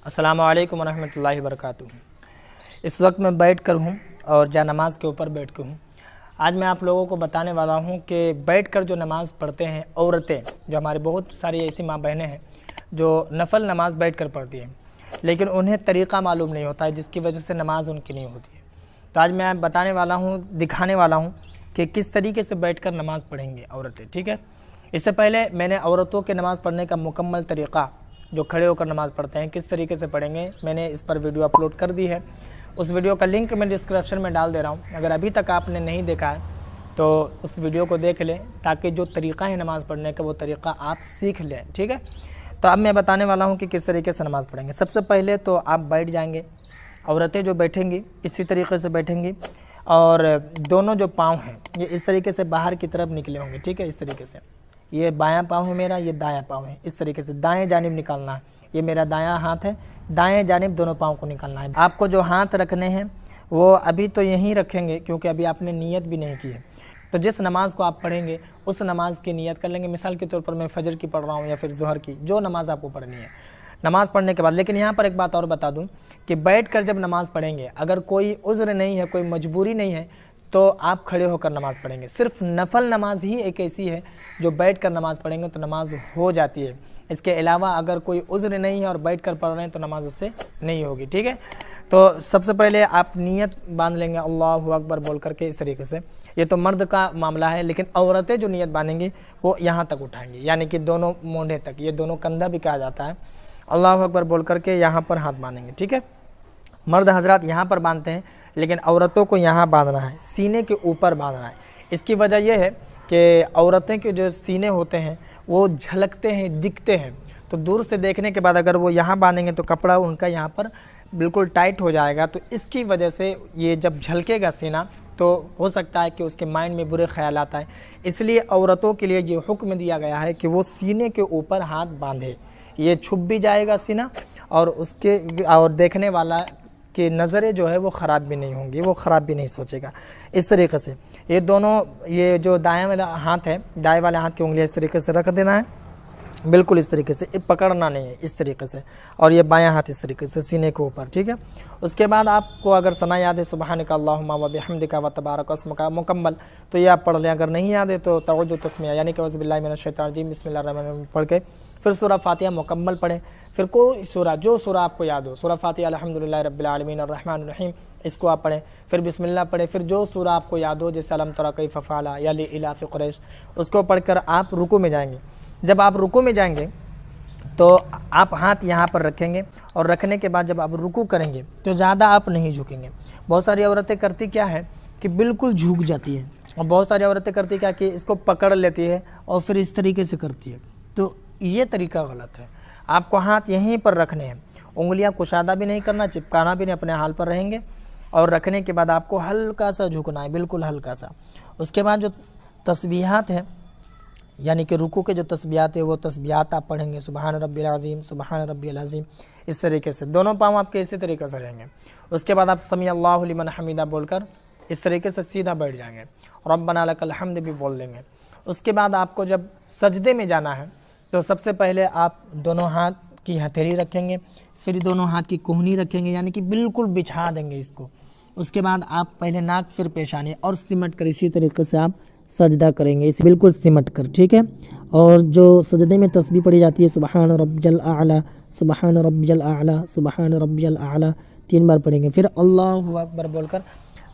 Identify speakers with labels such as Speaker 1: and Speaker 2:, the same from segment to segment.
Speaker 1: अस्सलामु अलैकुम वरहमतुल्लाहि वबरकातुहू। इस वक्त मैं बैठ कर हूँ और जा नमाज के ऊपर बैठ कर हूँ। आज मैं आप लोगों को बताने वाला हूँ कि बैठ कर जो नमाज़ पढ़ते हैं औरतें, जो हमारी बहुत सारी ऐसी माँ बहनें हैं जो नफल नमाज़ बैठ कर पढ़ती हैं, लेकिन उन्हें तरीक़ा मालूम नहीं होता है, जिसकी वजह से नमाज उनकी नहीं होती है। तो आज मैं बताने वाला हूँ, दिखाने वाला हूँ कि किस तरीके से बैठ कर नमाज़ पढ़ेंगे औरतें। ठीक है, इससे पहले मैंने औरतों के नमाज़ पढ़ने का मुकम्मल तरीक़ा, जो खड़े होकर नमाज़ पढ़ते हैं किस तरीके से पढ़ेंगे, मैंने इस पर वीडियो अपलोड कर दी है। उस वीडियो का लिंक मैं डिस्क्रिप्शन में डाल दे रहा हूँ। अगर अभी तक आपने नहीं देखा है तो उस वीडियो को देख लें, ताकि जो तरीक़ा है नमाज़ पढ़ने का वो तरीक़ा आप सीख लें। ठीक है, तो अब मैं बताने वाला हूँ कि किस तरीके से नमाज़ पढ़ेंगे। सबसे पहले तो आप बैठ जाएंगे, औरतें जो बैठेंगी इसी तरीके से बैठेंगी और दोनों जो पाँव हैं ये इस तरीके से बाहर की तरफ निकले होंगे। ठीक है, इस तरीके से, ये बायां पाँव है मेरा, ये दायां पाँव है, इस तरीके से दाएं जानिब निकालना है। ये मेरा दायां हाथ है, दाएं जानिब दोनों पाँव को निकालना है। आपको जो हाथ रखने हैं वो अभी तो यहीं रखेंगे, क्योंकि अभी आपने नियत भी नहीं की है। तो जिस नमाज़ को आप पढ़ेंगे उस नमाज की नियत कर लेंगे। मिसाल के तौर पर मैं फजर की पढ़ रहा हूँ या फिर ज़ोहर की, जो नमाज़ आपको पढ़नी है। नमाज़ पढ़ने के बाद, लेकिन यहाँ पर एक बात और बता दूँ कि बैठ कर जब नमाज़ पढ़ेंगे, अगर कोई उज़्र नहीं है, कोई मजबूरी नहीं है, तो आप खड़े होकर नमाज़ पढ़ेंगे। सिर्फ नफल नमाज ही एक ऐसी है जो बैठ कर नमाज़ पढ़ेंगे तो नमाज हो जाती है। इसके अलावा अगर कोई उज़्र नहीं है और बैठ कर पढ़ रहे हैं तो नमाज उससे नहीं होगी। ठीक है, तो सबसे पहले आप नियत बांध लेंगे अल्लाहु अकबर बोल करके, इस तरीके से। ये तो मर्द का मामला है, लेकिन औरतें जो नियत बांधेंगी वो यहाँ तक उठाएंगी, यानी कि दोनों मोंढे तक, ये दोनों कंधा भी कहा जाता है। अल्लाहु अकबर बोल करके यहाँ पर हाथ बांधेंगे। ठीक है, मर्द हजरात यहाँ पर बांधते हैं, लेकिन औरतों को यहाँ बांधना है, सीने के ऊपर बांधना है। इसकी वजह यह है कि औरतें के जो सीने होते हैं वो झलकते हैं, दिखते हैं। तो दूर से देखने के बाद अगर वो यहाँ बांधेंगे तो कपड़ा उनका यहाँ पर बिल्कुल टाइट हो जाएगा। तो इसकी वजह से ये जब झलकेगा सीना तो हो सकता है कि उसके माइंड में बुरे ख्याल आता है। इसलिए औरतों के लिए ये हुक्म दिया गया है कि वो सीने के ऊपर हाथ बांधे। ये छुप भी जाएगा सीना और देखने वाला कि नज़रें जो है वो ख़राब भी नहीं होंगी, वो ख़राब भी नहीं सोचेगा। इस तरीके से ये दोनों, ये जो दाएं वाला हाथ है, दाएं वाले हाथ की उंगलियां इस तरीके से रख देना है, बिल्कुल इस तरीके से, पकड़ना नहीं है, इस तरीके से। और ये बायां हाथ इस तरीके से सीने के ऊपर। ठीक है, उसके बाद आपको अगर सना याद है सुब्हानका अल्लाहुम्मा व बिहम्दिका व तबारक अस्मुका मुकम्मल, तो ये आप पढ़ लें। अगर नहीं याद है तो तवज्जो तस्मिया, यानी कि औज़ु बिल्लाहि मिनश शैतानिर रजीम बिस्मिल्लाहिर रहमानिर रहीम पढ़ के फिर सूरह फातिहा मुकम्मल पढ़ें। फिर कोई सूरह, जो सूरह आपको याद हो, सूरह फातिहा अल्हम्दुलिल्लाहि रब्बिल आलमीन अर्रहमानिर रहीम, इसको आप पढ़ें। फिर बिस्मिल्लाह पढ़ें। फिर जो सूरह आपको याद हो, जैसे अलम तरा कैफ़ फ़अला या लिइलाफ़ि क़ुरैश, उसको पढ़कर आप रुकू में जाएंगे। जब आप रुकू में जाएंगे तो आप हाथ यहाँ पर रखेंगे, और रखने के बाद जब आप रुकू करेंगे तो ज़्यादा आप नहीं झुकेंगे। बहुत सारी औरतें करती क्या है कि बिल्कुल झुक जाती है, और बहुत सारी औरतें करती क्या कि इसको पकड़ लेती है और फिर इस तरीके से करती है। तो ये तरीका गलत है। आपको हाथ यहीं पर रखने हैं, उंगलियां कुशादा भी नहीं करना, चिपकाना भी नहीं, अपने हाल पर रहेंगे। और रखने के बाद आपको हल्का सा झुकना है, बिल्कुल हल्का सा। उसके बाद जो तस्बीहात हैं, यानी कि रुकू के जो तस्बीहात है वो तस्बीहात आप पढ़ेंगे, सुबहान रब्बिल अज़ीम, सुबहान रब्बिल अज़ीम, इस तरीके से। दोनों पाँव आपके इसी तरीके से रहेंगे। उसके बाद आप समी अल्लाहु लिमन हमीदा बोलकर इस तरीके से सीधा बैठ जाएंगे, रब्बना लकल हम्द भी बोल लेंगे। उसके बाद आपको जब सजदे में जाना है तो सबसे पहले आप दोनों हाथ की हथेली रखेंगे, फिर दोनों हाथ की कोहनी रखेंगे, यानी कि बिल्कुल बिछा देंगे इसको। उसके बाद आप पहले नाक फिर पेशानी, और सिमट कर इसी तरीके से आप सजदा करेंगे, इसे बिल्कुल सिमट कर। ठीक है, और जो सजदे में तस्बीह पढ़ी जाती है सुबहान रब्बियल आला, सुबहान रब्बियल आला, सुबहान रब्बियल आला, 3 बार पढ़ेंगे। फिर अल्लाहु अकबर बोलकर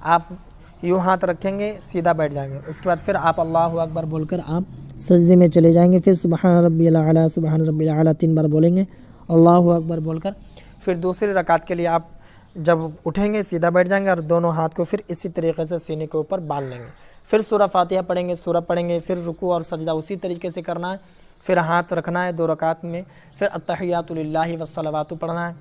Speaker 1: आप यूँ हाथ रखेंगे, सीधा बैठ जाएंगे। उसके बाद फिर आप अल्लाहु अकबर बोलकर आप सजदे में चले जाएंगे। फिर सुबहान रब्बियल आला, सुबहान रब्बियल आला 3 बार बोलेंगे, अल्लाहु अकबर बोलकर। फिर दूसरी रकात के लिए आप जब उठेंगे सीधा बैठ जाएंगे, और दोनों हाथ को फिर इसी तरीके से सीने के ऊपर बांध लेंगे। फिर सूरह फातिहा पढ़ेंगे, सूरह पढ़ेंगे, फिर रुकू और सजदा उसी तरीके से करना है। फिर हाथ रखना है 2 रकात में। फिर अत्तहियातु लिल्लाहि वस्सलावातु पढ़ना है।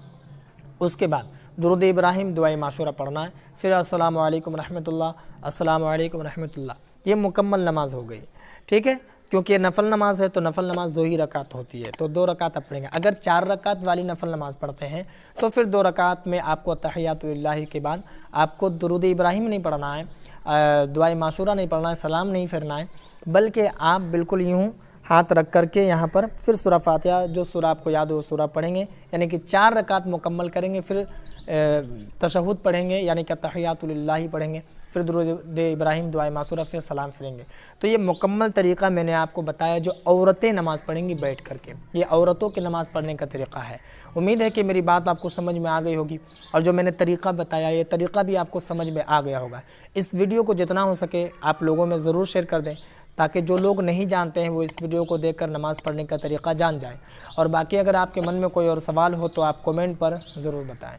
Speaker 1: उसके बाद दुरूद इब्राहिम, दुआए माशूरा पढ़ना है। फिर अस्सलामु अलैकुम रहमतुल्लाह, अस्सलामु अलैकुम रहमतुल्लाह। ये मुकम्मल नमाज हो गई। ठीक है, क्योंकि नफल नमाज है तो नफल नमाज 2 ही रकात होती है, तो 2 रकात आप पढ़ेंगे। अगर 4 रकात वाली नफल नमाज पढ़ते हैं तो फिर 2 रकात में आपको अत्तहियातु लिल्लाहि के बाद आपको दुरूद इब्राहिम नहीं पढ़ना है, दुआए माशूरा नहीं पढ़ना है, सलाम नहीं फेरना है, बल्कि आप बिल्कुल यूँ ہاتھ رکھ کر کے یہاں پر پھر سورہ فاتحہ جو سورہ آپ کو یاد ہو وہ سورہ پڑھیں گے، یعنی کہ 4 رکعت مکمل کریں گے، پھر تشہد پڑھیں گے یعنی کہ تحیات للہ پڑھیں گے، پھر درود ابراہیم دعائے معصورہ، پھر سلام پھریں گے۔ تو یہ مکمل طریقہ میں نے آپ کو بتایا جو عورتیں نماز پڑھیں گی بیٹھ کر کے، یہ عورتوں کی نماز پڑھنے کا طریقہ ہے۔ امید ہے کہ میری بات آپ کو سمجھ میں آ گئی ہوگی، اور جو میں نے طریقہ بتایا یہ طریقہ بھی آپ کو سمجھ میں آ گیا ہوگا۔ اس ویڈیو کو جتنا ہو سکے آپ لوگوں میں ضرور شیئر کر دیں، تاکہ جو لوگ نہیں جانتے ہیں وہ اس ویڈیو کو دیکھ کر نماز پڑھنے کا طریقہ جان جائیں۔ اور باقی اگر آپ کے من میں کوئی اور سوال ہو تو آپ کومنٹ پر ضرور بتائیں۔